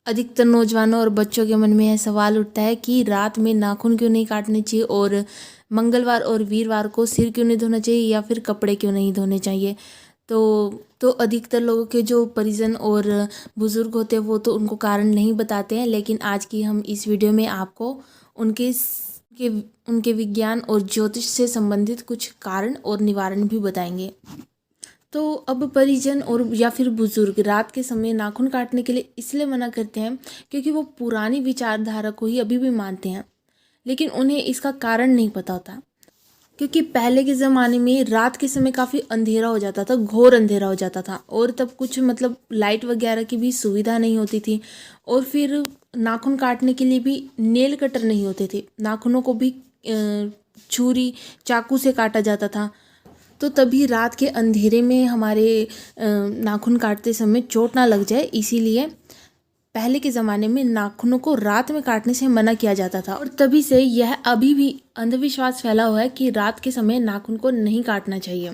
अधिकतर नौजवानों और बच्चों के मन में यह सवाल उठता है कि रात में नाखून क्यों नहीं काटने चाहिए और मंगलवार और वीरवार को सिर क्यों नहीं धोना चाहिए या फिर कपड़े क्यों नहीं धोने चाहिए। तो अधिकतर लोगों के जो परिजन और बुज़ुर्ग होते हैं वो तो उनको कारण नहीं बताते हैं, लेकिन आज की हम इस वीडियो में आपको उनके विज्ञान और ज्योतिष से संबंधित कुछ कारण और निवारण भी बताएंगे। तो अब परिजन और या फिर बुजुर्ग रात के समय नाखून काटने के लिए इसलिए मना करते हैं क्योंकि वो पुरानी विचारधारा को ही अभी भी मानते हैं, लेकिन उन्हें इसका कारण नहीं पता होता। क्योंकि पहले के ज़माने में रात के समय काफ़ी अंधेरा हो जाता था, घोर अंधेरा हो जाता था, और तब कुछ लाइट वगैरह की भी सुविधा नहीं होती थी, और फिर नाखून काटने के लिए भी नेल कटर नहीं होते थे, नाखूनों को भी छुरी चाकू से काटा जाता था। तो तभी रात के अंधेरे में हमारे नाखून काटते समय चोट ना लग जाए, इसीलिए पहले के ज़माने में नाखूनों को रात में काटने से मना किया जाता था। और तभी से यह अभी भी अंधविश्वास फैला हुआ है कि रात के समय नाखून को नहीं काटना चाहिए।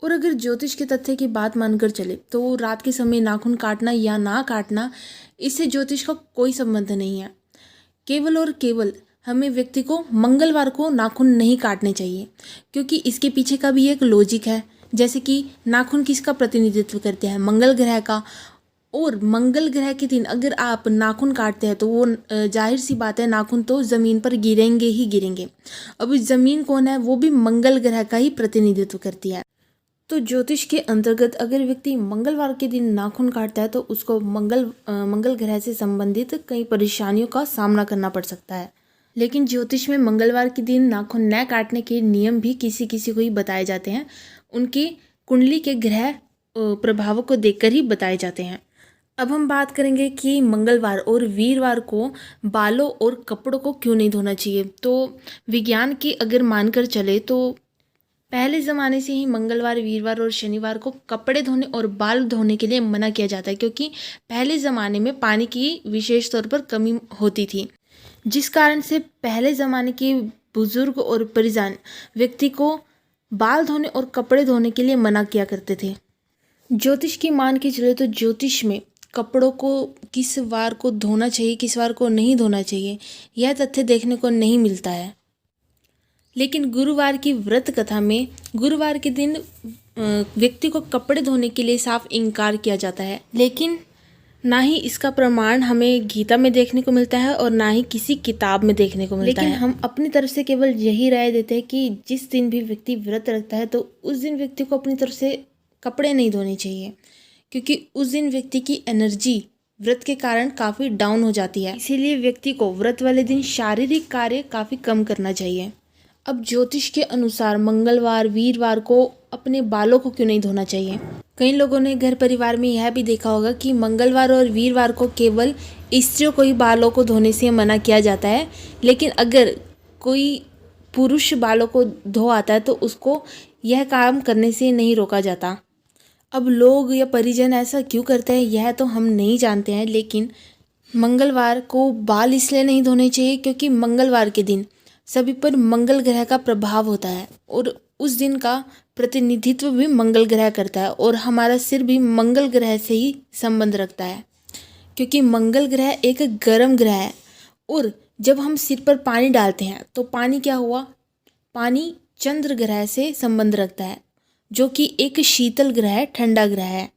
और अगर ज्योतिष के तथ्य की बात मानकर चले तो रात के समय नाखून काटना या ना काटना, इससे ज्योतिष का कोई संबंध नहीं है। केवल और केवल हमें व्यक्ति को मंगलवार को नाखून नहीं काटने चाहिए, क्योंकि इसके पीछे का भी एक लॉजिक है। जैसे कि नाखून किसका प्रतिनिधित्व करते हैं? मंगल ग्रह का। और मंगल ग्रह के दिन अगर आप नाखून काटते हैं तो वो जाहिर सी बात है नाखून तो ज़मीन पर गिरेंगे ही गिरेंगे। अब ज़मीन कौन है? वो भी मंगल ग्रह का ही प्रतिनिधित्व करती है। तो ज्योतिष के अंतर्गत अगर व्यक्ति मंगलवार के दिन नाखून काटता है तो उसको मंगल ग्रह से संबंधित कई परेशानियों का सामना करना पड़ सकता है। लेकिन ज्योतिष में मंगलवार के दिन नाखून न काटने के नियम भी किसी किसी को ही बताए जाते हैं, उनकी कुंडली के ग्रह प्रभावों को देखकर ही बताए जाते हैं। अब हम बात करेंगे कि मंगलवार और वीरवार को बालों और कपड़ों को क्यों नहीं धोना चाहिए। तो विज्ञान की अगर मानकर चले तो पहले ज़माने से ही मंगलवार, वीरवार और शनिवार को कपड़े धोने और बाल धोने के लिए मना किया जाता है, क्योंकि पहले ज़माने में पानी की विशेष तौर पर कमी होती थी, जिस कारण से पहले ज़माने के बुजुर्ग और परिजन व्यक्ति को बाल धोने और कपड़े धोने के लिए मना किया करते थे। ज्योतिष की मान के चले तो ज्योतिष में कपड़ों को किस वार को धोना चाहिए, किस वार को नहीं धोना चाहिए, यह तथ्य देखने को नहीं मिलता है। लेकिन गुरुवार की व्रत कथा में गुरुवार के दिन व्यक्ति को कपड़े धोने के लिए साफ इनकार किया जाता है, लेकिन ना ही इसका प्रमाण हमें गीता में देखने को मिलता है और ना ही किसी किताब में देखने को मिलता है। लेकिन हम अपनी तरफ से केवल यही राय देते हैं कि जिस दिन भी व्यक्ति व्रत रखता है तो उस दिन व्यक्ति को अपनी तरफ से कपड़े नहीं धोने चाहिए, क्योंकि उस दिन व्यक्ति की एनर्जी व्रत के कारण काफ़ी डाउन हो जाती है। इसीलिए व्यक्ति को व्रत वाले दिन शारीरिक कार्य काफ़ी कम करना चाहिए। अब ज्योतिष के अनुसार मंगलवार, वीरवार को अपने बालों को क्यों नहीं धोना चाहिए? कई लोगों ने घर परिवार में यह भी देखा होगा कि मंगलवार और वीरवार को केवल स्त्रियों को ही बालों को धोने से मना किया जाता है, लेकिन अगर कोई पुरुष बालों को धो आता है तो उसको यह काम करने से नहीं रोका जाता। अब लोग या परिजन ऐसा क्यों करते हैं यह तो हम नहीं जानते हैं, लेकिन मंगलवार को बाल इसलिए नहीं धोने चाहिए क्योंकि मंगलवार के दिन सभी पर मंगल ग्रह का प्रभाव होता है और उस दिन का प्रतिनिधित्व भी मंगल ग्रह करता है, और हमारा सिर भी मंगल ग्रह से ही संबंध रखता है, क्योंकि मंगल ग्रह एक गर्म ग्रह है। और जब हम सिर पर पानी डालते हैं तो पानी क्या हुआ? पानी चंद्र ग्रह से संबंध रखता है, जो कि एक शीतल ग्रह है, ठंडा ग्रह है।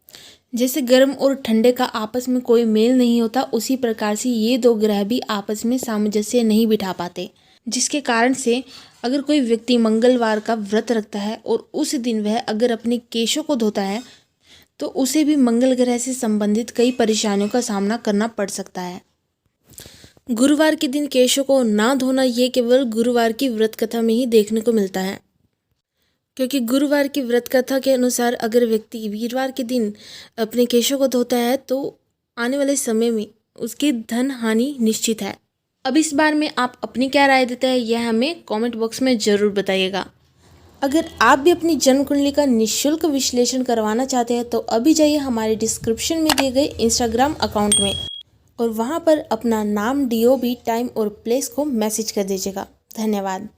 जैसे गर्म और ठंडे का आपस में कोई मेल नहीं होता, उसी प्रकार से ये दो ग्रह भी आपस में सामंजस्य नहीं बिठा पाते, जिसके कारण से अगर कोई व्यक्ति मंगलवार का व्रत रखता है और उस दिन वह अगर अपने केशों को धोता है तो उसे भी मंगल ग्रह से संबंधित कई परेशानियों का सामना करना पड़ सकता है। गुरुवार के दिन केशों को ना धोना ये केवल गुरुवार की व्रत कथा में ही देखने को मिलता है, क्योंकि गुरुवार की व्रत कथा के अनुसार अगर व्यक्ति वीरवार के दिन अपने केशों को धोता है तो आने वाले समय में उसकी धन हानि निश्चित है। अब इस बारे में आप अपनी क्या राय देते हैं यह हमें कमेंट बॉक्स में ज़रूर बताइएगा। अगर आप भी अपनी जन्म कुंडली का निःशुल्क विश्लेषण करवाना चाहते हैं तो अभी जाइए हमारे डिस्क्रिप्शन में दिए गए इंस्टाग्राम अकाउंट में और वहां पर अपना नाम, DOB, टाइम और प्लेस को मैसेज कर दीजिएगा। धन्यवाद।